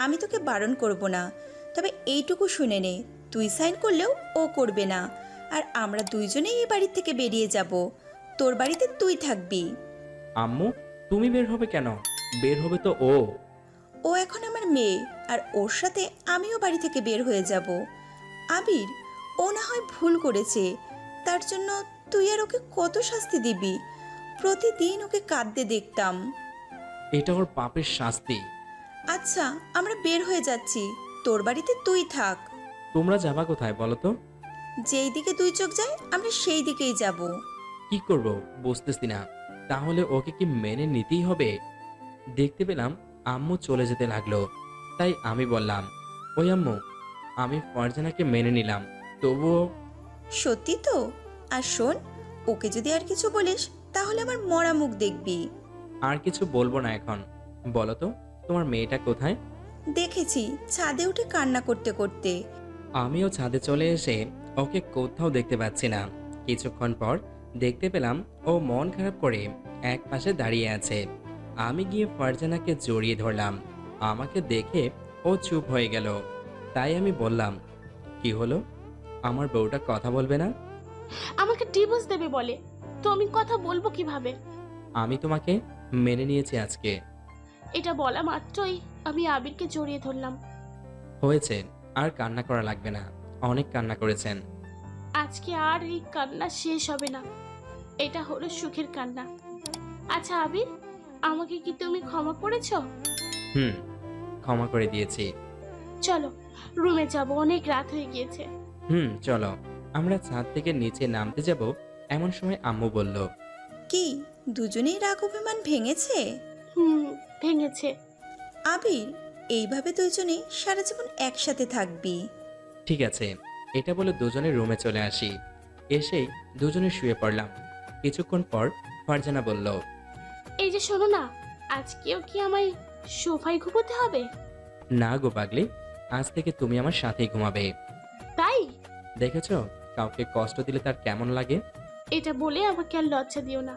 আমি তোকে বারণ করব না। তবে এইটুকু শুনে নে, তুই সাইন করলেও ও করবে না। আর আমরা দুইজনেই এই বাড়ি থেকে বেরিয়ে যাব। তোর বাড়িতে তুই থাকবি। আম্মু, তুমি বের হবে কেন? বের হবে তো ও এখন আমার মেয়ে, আর ওর সাথে আমিও বাড়ি থেকে বের হয়ে যাব। আবির, ও না হয় ভুল করেছে, তার জন্য তুই আর ওকে কত শাস্তি দিবি? প্রতিদিন ওকে কাঁদতে দেখতাম। এটা ওর পাপের শাস্তি। আচ্ছা, আমরা বের হয়ে যাচ্ছি, তোর বাড়িতে তুই থাক। তোমরা যাবা কোথায় বলো তো? যেই দিকে দুই চোখ যায় আমরা সেই দিকেই যাব। কি করব বুঝতেছি না। তাহলে ওকে কি মেনে নিতেই হবে? দেখতে পেলাম আম্মু চলে যেতে লাগলো। তাই আমি বললাম, ওই আম্মু, আমি ফারজানাকে মেনে নিলাম, তবুও। সত্যি তো? আর শোন, ওকে যদি আর কিছু বলিস তাহলে আমার মরা মুখ দেখবি। আর কিছু বলবো না এখন। বলো তো, তোমার মেয়েটা কোথায়? দেখেছি ছাদে উঠে কান্না করতে করতে। আমিও ছাদে চলে এসে ওকে কোথাও দেখতে পাচ্ছি না। কিছুক্ষণ পর দেখতে পেলাম ও মন খারাপ করে এক পাশে দাঁড়িয়ে আছে। আমি গিয়ে ফারজানাকে জড়িয়ে ধরলাম। আমাকে দেখে ও চুপ হয়ে গেল। তাই আমি বললাম, কি হলো? আমার বউটা কথা বলবে না? আমাকে ডিভোর্স দেবে বলে, তো আমি কথা বলবো কিভাবে? আমি তোমাকে মেনে নিয়েছি আজকে। এটা বলা মাত্রই আমি আবিরকে জড়িয়ে ধরলাম। হয়েছে, আর কান্না করা লাগবে না। অনেক কান্না করেছেন। আজকে আর এই কান্না শেষ হবে না। এটা হলো সুখের কান্না। আচ্ছা আবির, আমাকে কি তুমি ক্ষমা করেছো? হুম, ক্ষমা করে দিয়েছি। চলো রুমে যাব, অনেক রাত হয়ে গিয়েছে। চলো। আমরা ছাদ থেকে নিচে নামতে যাব এমন সময় আম্মু বলল, কি দুজনেই রাগ অভিমান ভেঙেছে? ভেঙেছে। আবির, এইভাবে দুজনে সারা জীবন একসাথে থাকবি। ঠিক আছে। এটা বলে দুজনে রুমে চলে আসি। এসেই দুজনে শুয়ে পড়লাম। কিছুক্ষণ পর ফারজানা বলল, এই যে শোনো না, আজকেও কি আমায় সোফায় ঘুমোতে হবে? না গো পাগলি, আজ থেকে তুমি আমার সাথেই ঘুমাবে। তাই? দেখেছো, কাউকে কষ্ট দিলে তার কেমন লাগে। এটা বলে আমাকে আর লজ্জা দিও না।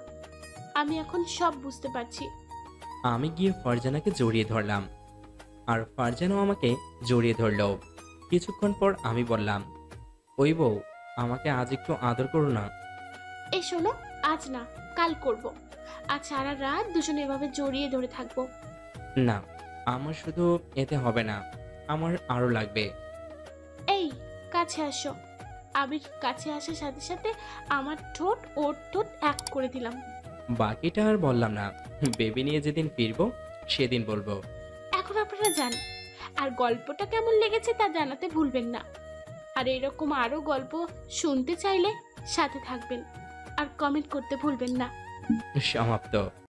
আমি এখন সব বুঝতে পারছি। আমি গিয়ে ফারজানাকে জড়িয়ে ধরলাম, আর ফারজানাও আমাকে জড়িয়ে ধরলো। কিছুক্ষণ পর আমি বললাম, ওই বউ, আমাকে আজ একটু আদর করো না। এই শোনো, আজ না, কাল করব। আজ সারা রাত দুজনে এভাবে জড়িয়ে ধরে থাকবো। না, আমার শুধু এতে হবে না, আমার আরো লাগবে। এই, কাছে আসো। আবির কাছে আসার সাথে সাথে আমার ঠোঁট ওর ঠোঁট এক করে দিলাম। বাকিটা আর বললাম না। বেবি নিয়ে যেদিন ফিরবো সেদিন বলবো। এখন আপনারা যান, আর গল্পটা কেমন লেগেছে তা জানাতে ভুলবেন না। আর এরকম আরো গল্প শুনতে চাইলে সাথে থাকবেন, আর কমেন্ট করতে ভুলবেন না। সমাপ্ত।